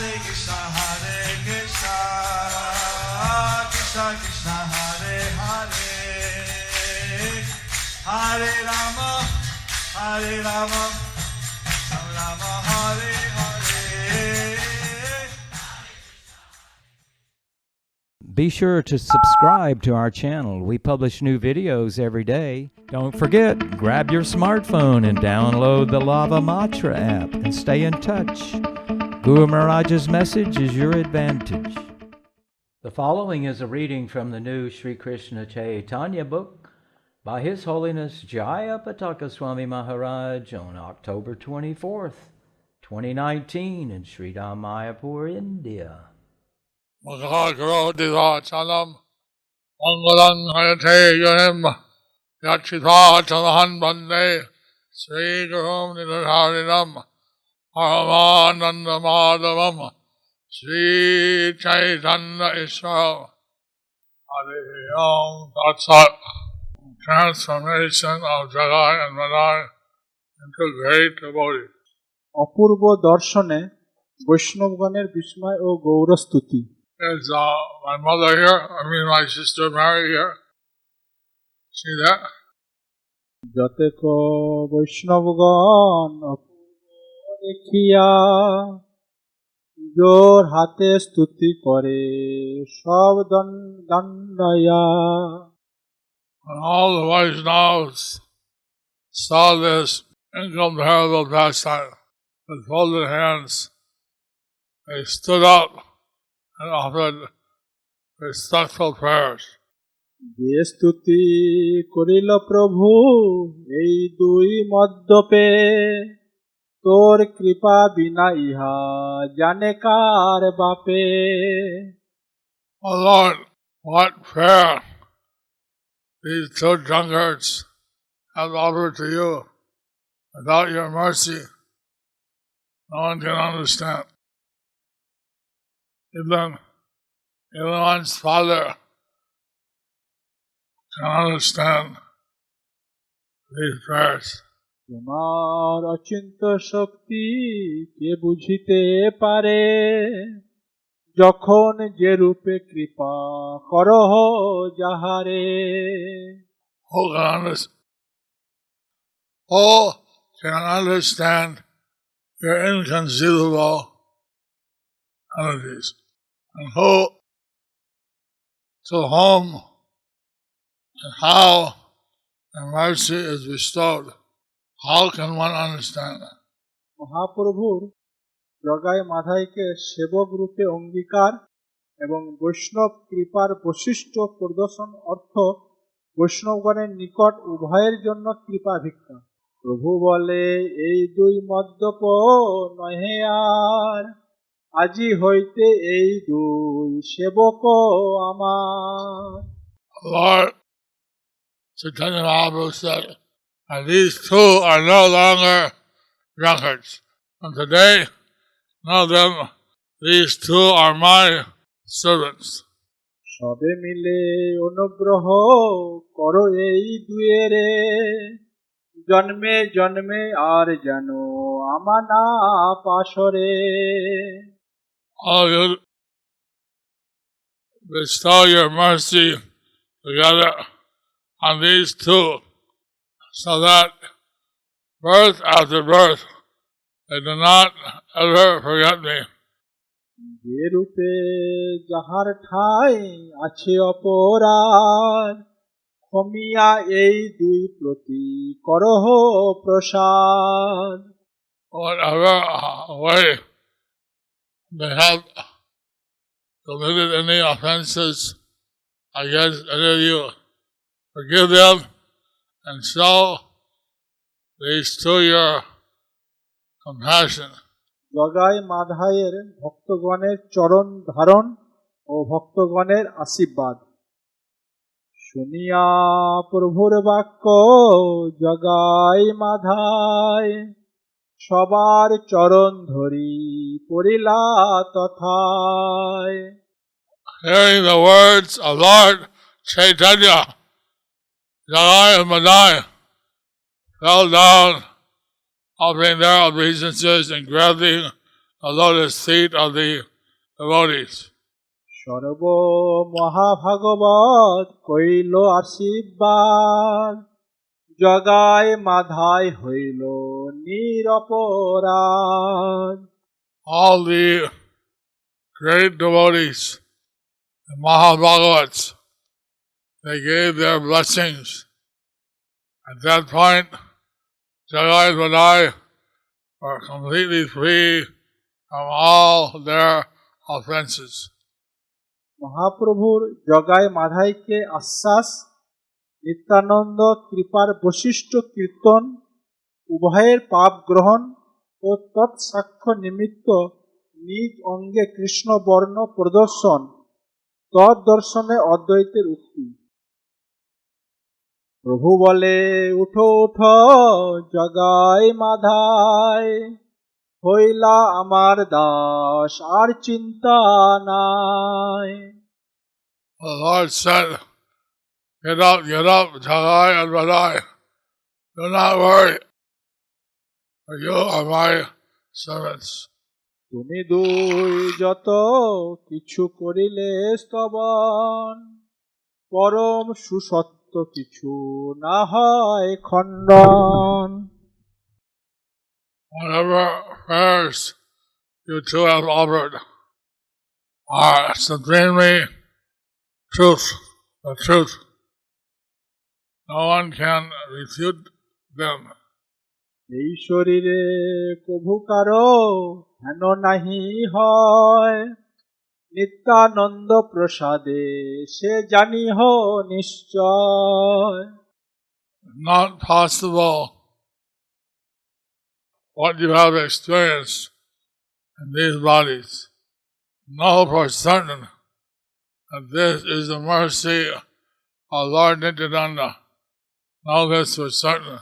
Krishna Krishna Hare Hare Hare Rama Rama Hare Hare. Be sure to subscribe to our channel. We publish new videos every day. Don't forget, grab your smartphone and download the Lava Matra app and stay in touch. Guru Maharaj's message is your advantage. The following is a reading from the new Sri Krishna Caitanya Book by His Holiness Jayapataka Swami Maharaj on October 24th, 2019 in Sri Mayapur, India. Chalam Mangalang Hayate Yonim Yachita Chalahan Bande Sri Gurum Nidharinam Paramananda Madhavam Sri Chaitanya Ishwar Hare Om Tatsat. Transformation of Jagai and Madai into great devotee. অপূর্ব দর্শনে বৈষ্ণবগণের বিস্ময় ও গৌরস্তুতি। Is my mother here? I mean my sister Mary here. See that? যতেক বৈষ্ণবগণ অপূর্ব দেখিয়া জোর হাতে স্তুতি করে সব দণ্ডয়া। When all the Vaishnavas saw this incomparable pastime with folded hands, they stood up and offered respectful prayers. যে স্তুতি করিল প্রভু এই দুই মদ্যপে, তোর কৃপা বিনা ইহা জানে কার বাপে। Oh Lord, what prayer these two drunkards have offered to you. Without your mercy, no one can understand. Even one's father can understand these prayers. তোমার অচিন্ত শক্তি কে বুঝিতে পারে, যখন যে রূপে কৃপা করহ যাহারে। Who can understand your inconceivable entities? And to whom and how the mercy is bestowed? How can one understand that? মহাপ্রভুর জগাই মাধাইকে সেবক রূপে অঙ্গীকার এবং বৈষ্ণব কৃপার বৈশিষ্ট্য প্রদর্শন অর্থ বৈষ্ণবগণের নিকট উভয়ের জন্য কৃপা ভিক্ষা। প্রভু বলে, এই দুই মদ্যপ নহে আর, আজি হইতে এই দুই সেবক আমার। Lord Chaitanya Mahaprabhu said, and these two are no longer drunkards. From today, know them, these two are my servants. সবে মিলে অনুগ্রহ করো এই দুয়েরে, জন্মে জন্মে আর যেন আমানা পাশরে। All you bestow your mercy together on these two, so that birth after birth they do not ever forget me. যে রূপে যাহার ঠাই আছে অপরাধ, ক্ষমিয়া এই দুই প্রতি করহ প্রসাদ। Whatever way they have committed any offenses against any of you, forgive them and show these to your compassion. Jagai মাধায়ের ভক্তগণের চরণ ধারণ ও ভক্তগণের আশীর্বাদ শুনিয়া প্রভুর বাক্য জগাই মাধায়, সবার চরণ ধরি পড়িলা তথায়। Hearing the words of Lord Chaitanya, Jagai and Madai fell down, offering their obeisances and grabbing the lotus feet of the devotees. সর্ব মহাভাগবত কইল আশীর্বাদ, জগায় মাধায় হইল নিরপরাধ। All the great devotees, the Mahabhagavats, they gave their blessings. At that point, Jagai Vadai were completely free from all their offenses. মহাপ্রভুর জগায় মাধাইকে আশ্বাস, নিত্যানন্দ কৃপার বৈশিষ্ট্য কীর্তন, উভয়ের পাপ গ্রহণ ও তৎসাক্ষ্য নিমিত্ত নিজ অঙ্গে কৃষ্ণ বর্ণ প্রদর্শন, তদ্দর্শনে অদ্বৈতের উক্তি। প্রভু বলে, উঠো উঠো জগায় মাধায়, হইলা আমার দাস আর চিন্তা নাই। The Lord said, get up, Jagai and Vadai. Do not worry, for you are my servants. তুমি দুই যত কিছু করিলে স্তবন, পরম সুসত্য কিছু না হয় খণ্ডন। Whatever prayers you two have offered are supremely the truth. No one can refute them. এই শরীরে কভু কারো হেন নাহি হয়, নিত্যানন্দ প্রসাদে সে জানিহ নিশ্চয়। Not possible what you have experienced in these bodies. Know for certain that this is the mercy of Lord Nityananda. Know this for certain.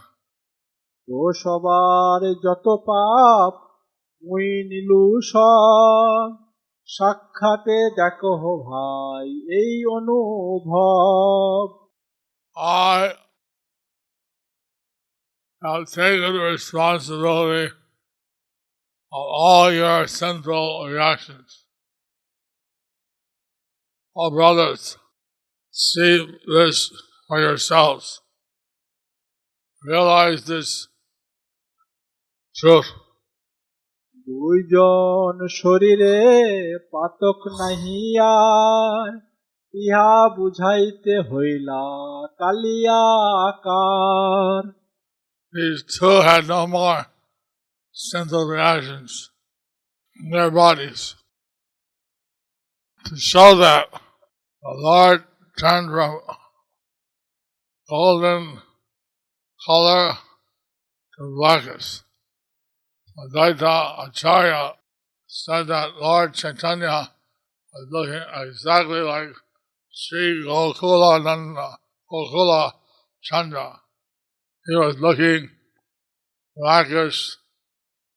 ও সবার যত পাপ মুই নিলু সব, সাক্ষাতে দেখো ভাই এই অনুভব। I have taken the responsibility of all your sinful reactions. Oh, brothers, see this for yourselves. Realize this truth. দুইজন শরীরে পাতক নাহি আর, ইহা বুঝাইতে হইলা কালিয়া আকার। These two had no more sinful reactions in their bodies. To show that, the Lord turned from golden color to blackish. Advaita Acharya said that Lord Chaitanya was looking exactly like Sri Gokula Chandra. He was looking blackish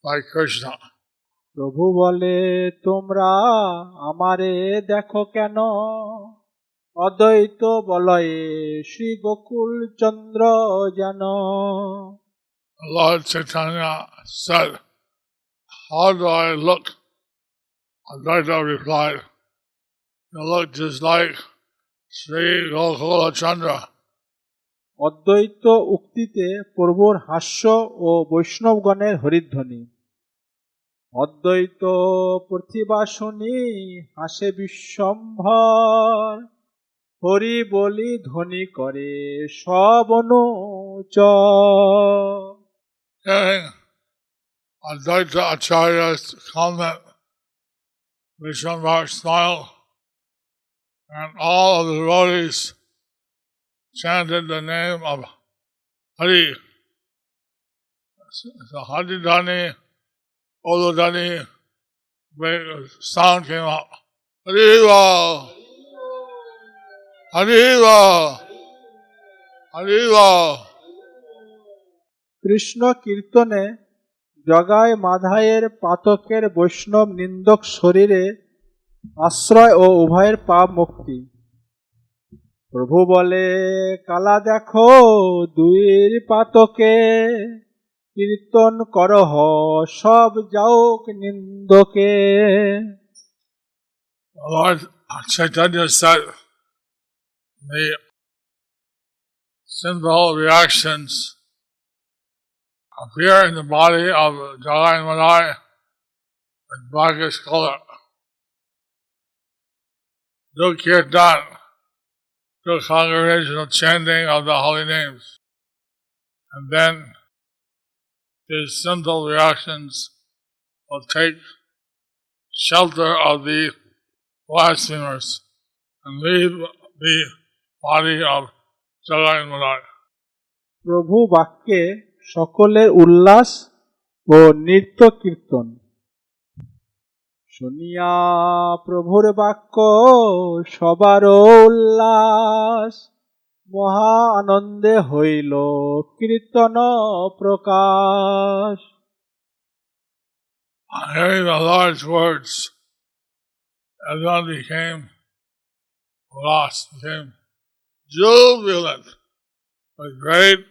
like Krishna. প্রভু বলে, তোমরা আমারে দেখো কেন, অদ্বৈত বলয়ে শ্রী গোকুল চন্দ্র যেন। Lord Chaitanya said, how do I look? Advaita replied, you look just like Sri Gokula Chandra. অদ্বৈত উক্তিতে প্রভুর হাস্য ও বৈষ্ণবগণের হরিধ্বনি। অদ্বৈত প্রতিভা শুনি হাসে বিশ্বম্ভর, হরি বলি ধ্বনি করে সব অনুচর। Hearing Advaita Acharya's comment, Vishwambar smiled, and all of the devotees chanted the name of Hari. So Haridhani, Oludhani, sound came up. Hariva! Hariva! Hariva! Krishna কীর্তনে জগায় মাধায়ের পাতকের বৈষ্ণব নিন্দক শরীরে আশ্রয় ও উভয়ের পাপ মুক্তি। প্রভু বলে, কালা দেখো দুইয়ের পাতকে, কীর্তন করহ সব যাওক নিন্দকে। Lord Chaitanya said the sinful reactions appear in the body of Jagai and Madai with blackish color. Do kirtan, do congregational chanting of the holy names, and then these sinful reactions will take shelter of the blasphemers and leave the body of Jagai and Madai. প্রভু বাক্যে সকলের উল্লাস ও নৃত্য কীর্তন। শুনিয়া প্রভুর বাক্য সবার উল্লাস, মহা আনন্দে হইল কীর্তন প্রকাশ। On hearing the Lord's words, everyone became lost, became jubilant with great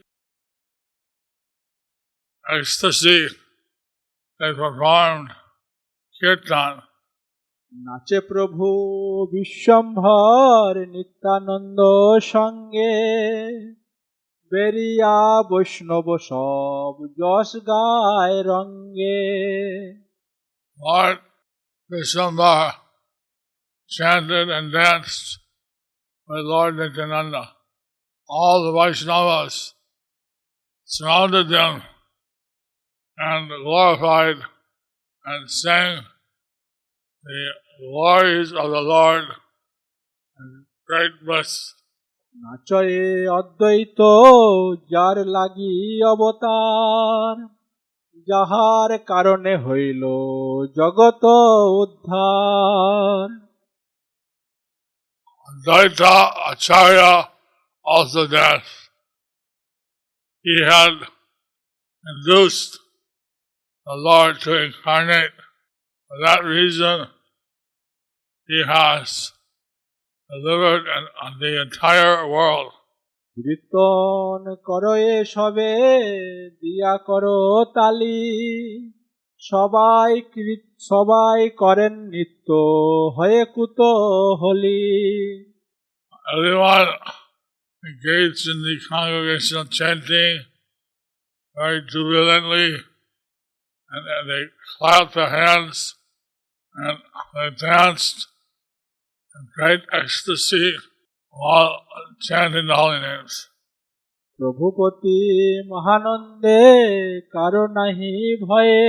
ecstasy. They performed kirtan. নাচে প্রভু বিশ্বম্ভর নিত্যানন্দ সঙ্গে, বেরিয়া বৈষ্ণব সব যশ গায় রঙ্গে। Lord Vishwambar chanted and danced with Lord Nityananda. All the Vaishnavas surrounded them and glorified and sang the glories of the Lord and great bliss. নাচয়ে অদ্বৈত যার লাগি অবতার, যাহার কারণে হইল জগত উদ্ধার। Advaita Acharya also danced. He had induced the Lord to incarnate. For that reason, he has delivered the entire world. কীর্তন করো এ সবে দিয়া করো তালি, সবাই করেন নিত্য হয়ে কুতূহলী। Everyone engaged in the congregational chanting very jubilantly, and they clapped their hands and they danced in great ecstasy while chanting the holy names. প্রভুপতি মহানন্দে কারো নাহি ভয়ে,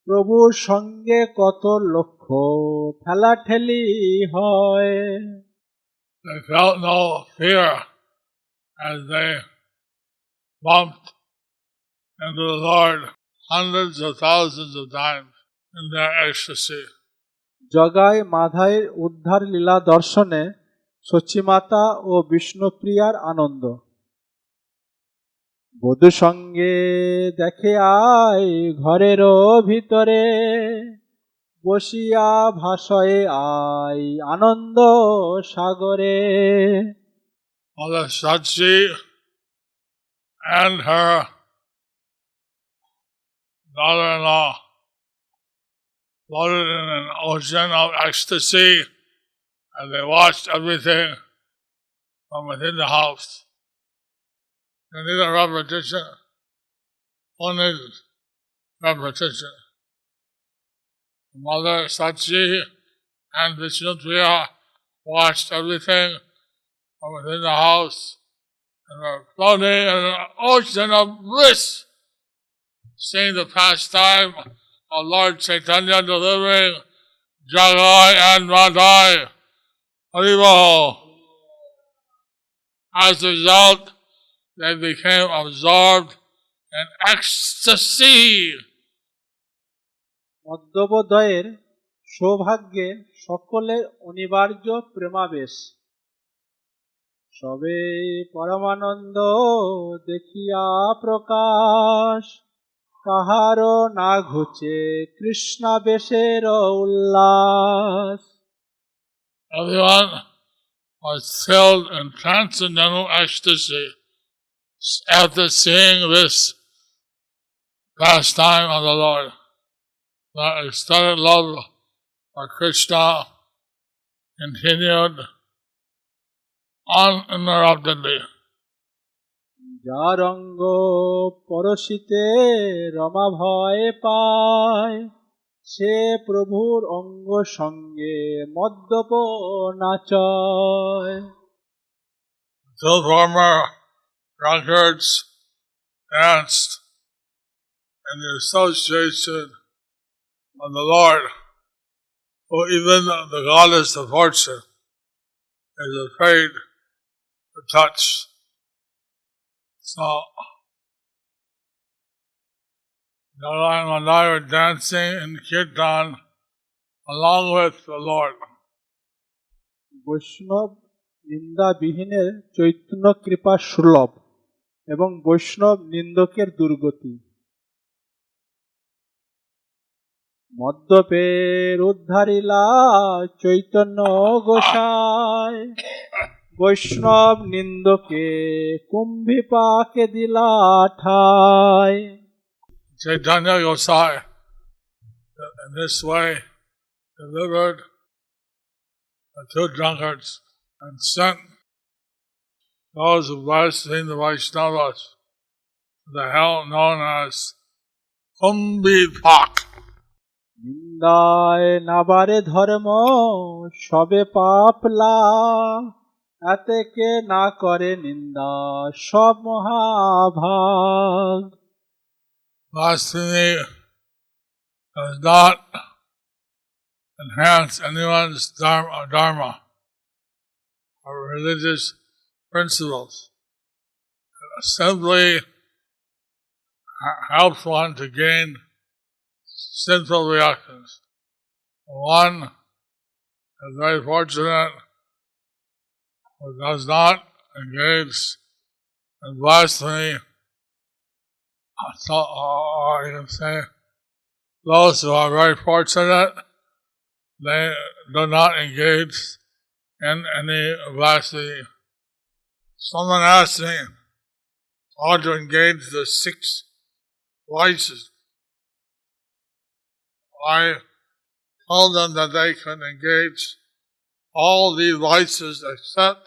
প্রভুর সঙ্গে কত লক্ষ ঠেলাঠেলি হয়। They felt no fear as they bumped into the Lord hundreds of thousands of times in their ecstasy. জগায় মাধায়ের উদ্ধার লীলা দর্শনে সচিমাতা ও বিষ্ণুপ্রিয়ার আনন্দ। বধূ সঙ্গে দেখে আয় ঘরেরও ভিতরে, বসিয়া ভাসয়ে আয় আনন্দ সাগরে। Mother Sachi and her daughter-in-law floated in an ocean of ecstasy as they watched everything from within the house. They needed repetition, only repetition. Mother Sachi and Vishnupriya watched everything from within the house and were floating in an ocean of bliss, seeing the pastime of Lord Chaitanya delivering Jagai and Madai. Haribo. As a result, they became absorbed in ecstasy. মদ্যপদয়ের সৌভাগ্যে সকলের অনিবার্য প্রেমাবেশ, সবে পরমানন্দ দেখিয়া প্রকাশ, কাহারও না ঘুচে কৃষ্ণাবেশের উল্লাস। Everyone was filled in transcendental ecstasy after seeing this pastime of the Lord. The ecstatic love for Krishna continued uninterruptedly. যার অঙ্গ পরশিতে রমা ভয় পায়, সে প্রভুর অঙ্গ সঙ্গে মদ্যপ নাচয়। Till former drunkards danced in the association of the Lord, who even the goddess of fortune is afraid to touch. So, Narayan and I were dancing in Kirtan along with the Lord. বৈষ্ণব নিন্দাবিহীনের চৈতন্য কৃপা সুলভ এবং বৈষ্ণব নিন্দকের দুর্গতি। মদ্যপের উদ্ধারিলা চৈতন্য গোসাই, বৈষ্ণব নিন্দকে কুম্ভিপাকে দিলা ঠাই। Caitanya Gosai, in this way, delivered the two drunkards and sent those who blasphemed the Vaishnavas to the hell known as Kumbhipak. নিন্দায় নাবারে ধর্ম সবে পাপলা, এতে কে না করে নিন্দা সব মহাভাগ। Blasphemy does not enhance anyone's dharma or religious principles. It simply helps one to gain sinful reactions. One is very fortunate who does not engage in blasphemy, or you can say those who are very fortunate, they do not engage in any blasphemy. Someone asked me how to engage the 6 vices. I told them that they can engage all these vices except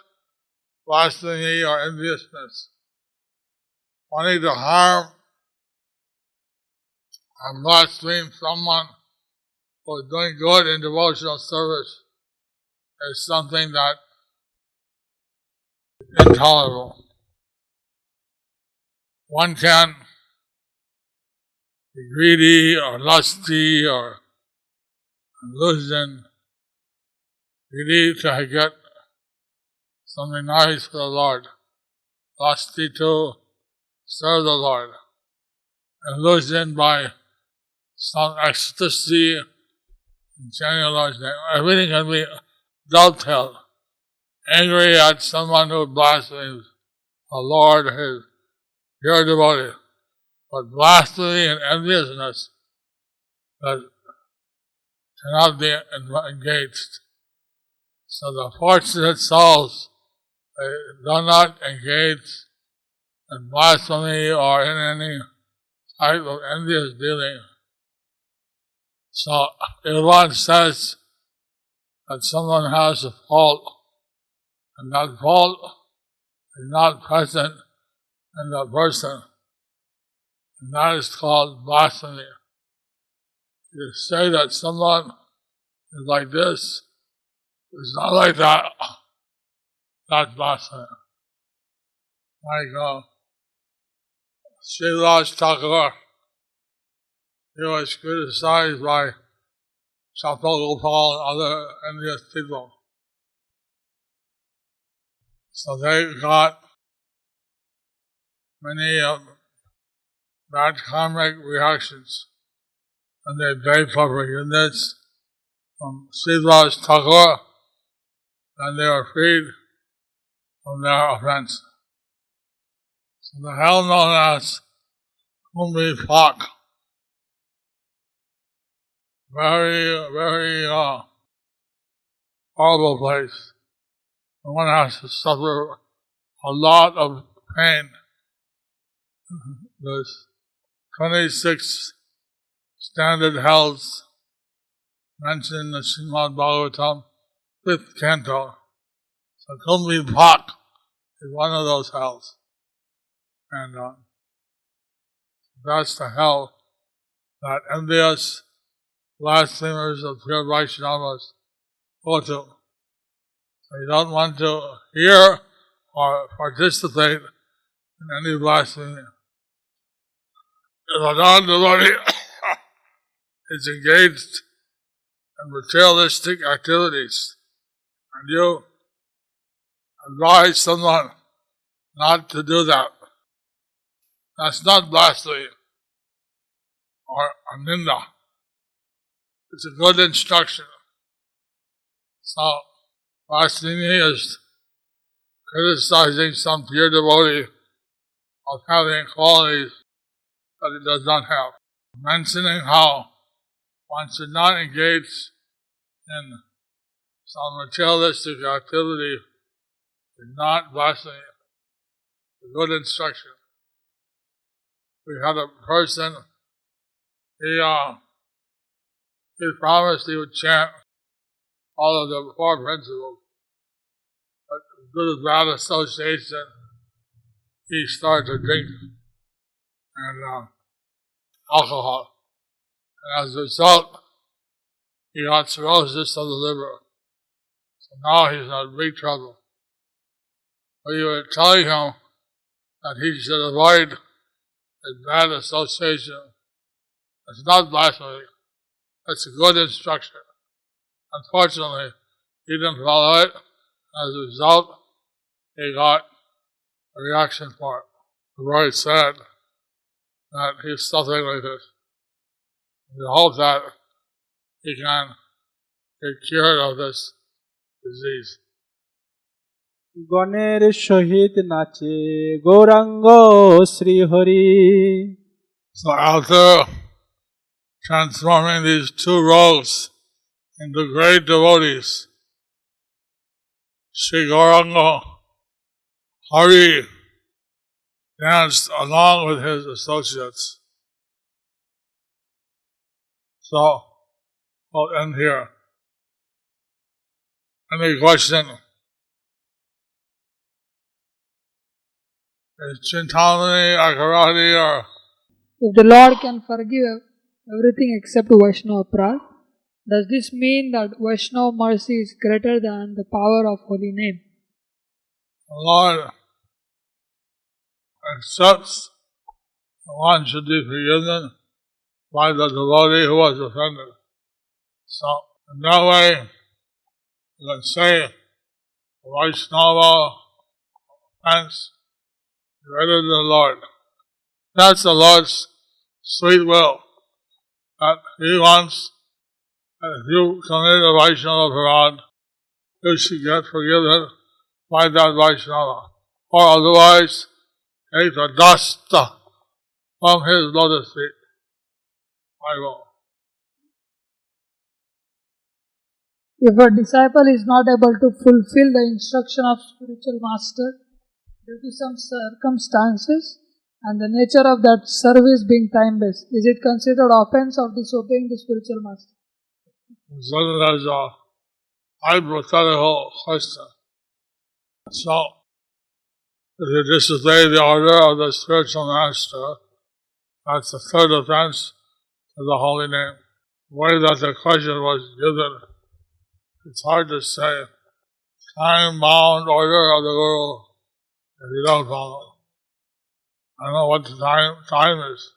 blasphemy or enviousness. Wanting to harm or blaspheme someone who is doing good in devotional service is something that is intolerable. One can be greedy or lusty or illusion, greedy to get something nice for the Lord, lusty to serve the Lord, illusion by some ecstasy in chanting the Lord's name. Everything can be dovetailed. Angry at someone who blasphemes the Lord, his pure devotee. But blasphemy and enviousness that cannot be engaged. So the fortunate souls, they do not engage in blasphemy or in any type of envious dealing. So if one says that someone has a fault, and that fault is not present in the person, and that is called blasphemy. You say that someone is like this, it's not like that. That's blasphemy. Like Sri Krishna, he was criticized by Gopal and other envious people. So they got many bad karmic reactions, and they begged for forgiveness from Sri Krishna, and they were freed from their offense. So the hell known as Kumbhipak, very, very horrible place. One has to suffer a lot of pain. There's 26 standard hells mentioned in the Srimad Bhagavatam, 5th canto. So Kumbhi Bhak is one of those hells. And that's the hell that envious blasphemers of pure Vaishnavas go to. So you don't want to hear or participate in any blasphemy. If a non-devotee is engaged in materialistic activities, and you advise someone not to do that, that's not blasphemy or a ninda. It's a good instruction. So, blasphemy is criticizing some pure devotee of having qualities that he does not have. Mentioning how one should not engage in some materialistic activity is not blasphemy. It's a good instruction. We had a person, he promised he would chant all of the 4 principles, but due to bad association, he started to drink and alcohol. And as a result, he got cirrhosis of the liver. So now he's in big trouble. We were telling him that he should avoid his bad association. It's not blasphemy. It's a good instruction. Unfortunately, he didn't follow it. As a result, he got a reaction for it. Very sad that he's suffering like this. We hope that he can get cured of this disease. গণের সহিত নাচে Gauranga Shrihari. So after transforming these 2 rogues into great devotees, Sri Gauranga Hari danced along with his associates. So, I'll end here. Any question? Is Chintamani, Akarati, or If the Lord can forgive everything except Vaishnava Prad, does this mean that Vaishnava mercy is greater than the power of holy name? the Lord accepts that one should be forgiven by the devotee who was offended. So, in that way, you can say Vaishnava offense greater than the Lord. That's the Lord's sweet will, that He wants that if you commit a Vaishnava Parad, you should get forgiven by that Vaishnava. Or otherwise, take the dust from his lotus feet. I will. If a disciple is not able to fulfill the instruction of spiritual master due to some circumstances and the nature of that service being time-based, is it considered offense of disobeying the spiritual master? So that's a hypothetical question. So, if you disobey the order of the spiritual master, that's the 3rd offense to the holy name. The way that the question was given, it's hard to say. Time-bound order of the Guru, if you don't follow. I don't know what the time is.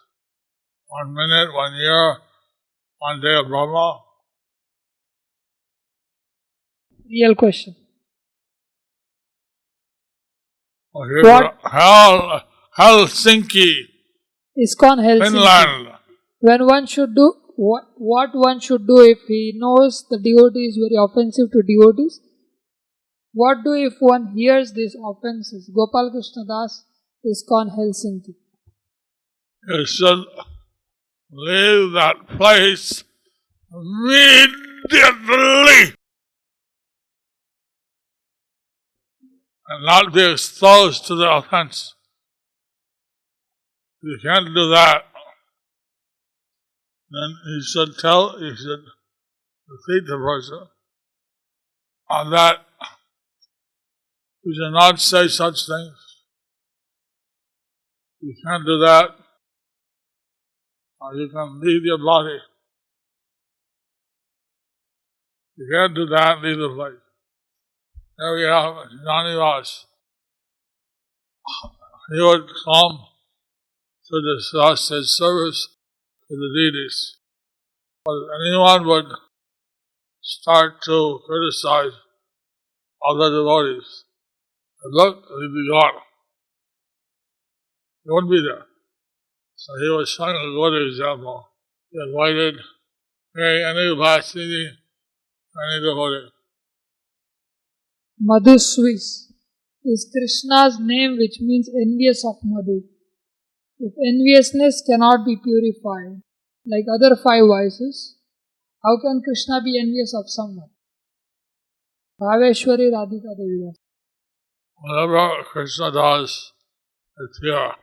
1 minute, 1 year, 1 day of Brahma. Real question. Oh, here's Helsinki, ISKCON Helsinki. Finland. When one should do what one should do if he knows the devotee is very offensive to devotees? What do if one hears these offenses? Gopal Krishna Das, ISKCON Helsinki. You should leave that place immediately and not be exposed to the offense. If you can't do that, then you should repeat the person on that. You should not say such things. You can't do that, or you can leave your body. You can't do that and leave the place. There we have Johnny Ross. He would come to discuss his service to the deities. But if anyone would start to criticize other devotees, look, he'd be gone. He wouldn't be there. So he was showing a good example. He avoided any blasphemy, any devotee. Madhu Swiss is Krishna's name, which means envious of Madhu. If enviousness cannot be purified, like other 5 vices, how can Krishna be envious of someone? Bhaveshwari Radhika Devi. Whatever Krishna does is pure.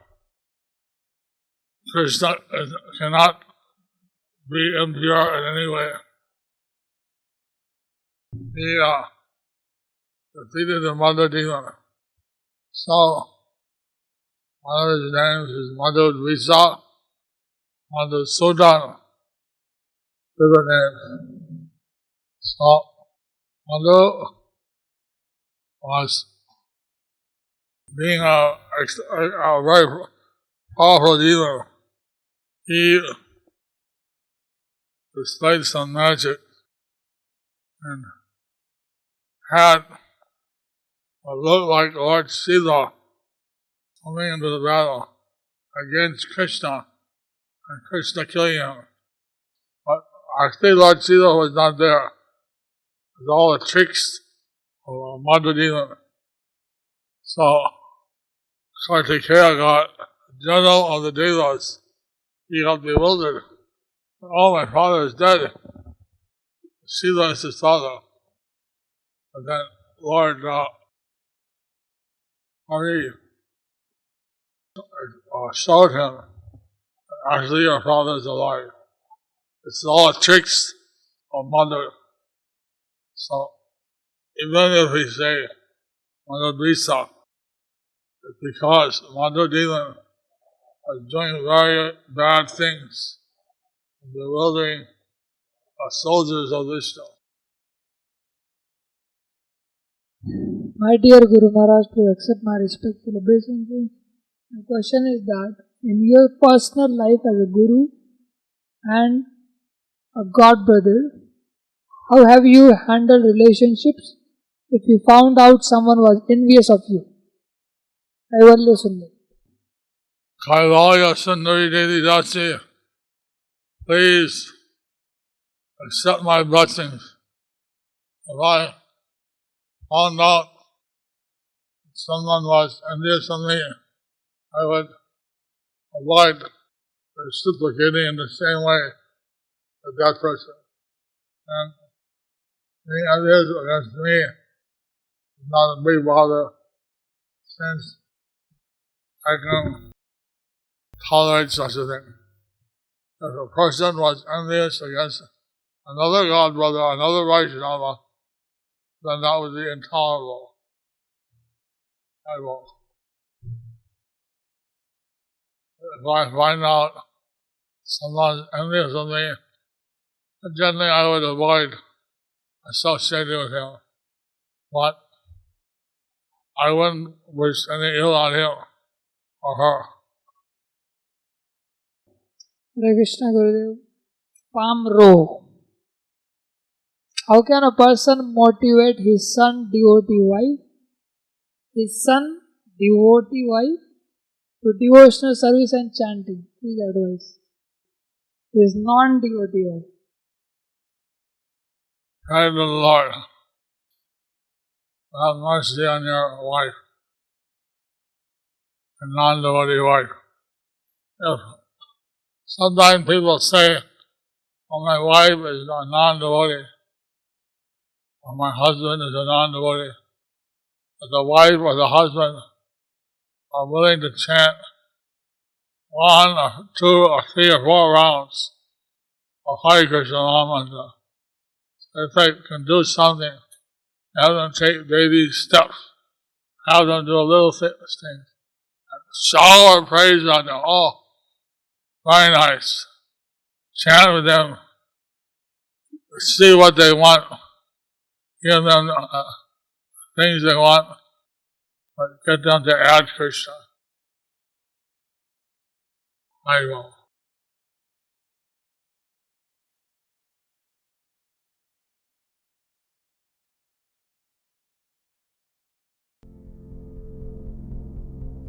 Krishna cannot be impure in any way. He defeated the mother demon. So, one of his names is Madhu Visa, Madhu Sudan, different names. So, Madhu was being a very powerful demon. He displayed some magic and had what looked like Lord Shiva coming into the battle against Krishna and Krishna killing him. But actually Lord Shiva was not there. It was all the tricks of a Madhu demon. So Kartikeya got general of the Devas. He got bewildered. Oh, my father is dead. Shiva is his father. But then Lord Hari showed him, actually your father is alive. It's all tricks of mother. So even if we say Mother Brisa, it's because Mother Demon was doing very bad things, bewildering soldiers of Vishnu. My dear Guru Maharaj, please accept my respectful obeisance. My question is that in your personal life as a Guru and a God brother, how have you handled relationships if you found out someone was envious of you? Kaivalya Sundari. Kaivalya Sundari Devi Dasi, please accept my blessings. If I found out someone was envious of me, I would avoid reciprocating in the same way with that person. And being envious against me is not a big bother, since I can tolerate such a thing. If a person was envious against another God brother, another Vaishnava, then that would be intolerable. I will. If I find out someone is envious of me, generally I would avoid associating with him. But I wouldn't wish any ill on him or her. Hare Krishna Gurudev. Palm row. How can a person motivate his son devotee wife to devotional service and chanting? Please advise. His non-devotee wife. Pray to the Lord, have mercy on your wife, and non-devotee wife. If sometimes people say, "Oh, my wife is a non-devotee," or "My husband is a non-devotee," but the wife or the husband are willing to chant 1 or 2 or 3 or 4 rounds of Hare Krishna Mahamantra. If they can do something, have them take baby steps, have them do a little thing, shower praise on them. Oh, very nice. Chant with them, see what they want, give them things they want, but get them to add Krishna. I will.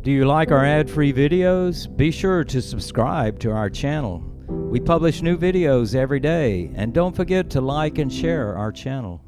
Do you like our ad-free videos? Be sure to subscribe to our channel. We publish new videos every day, and don't forget to like and share our channel.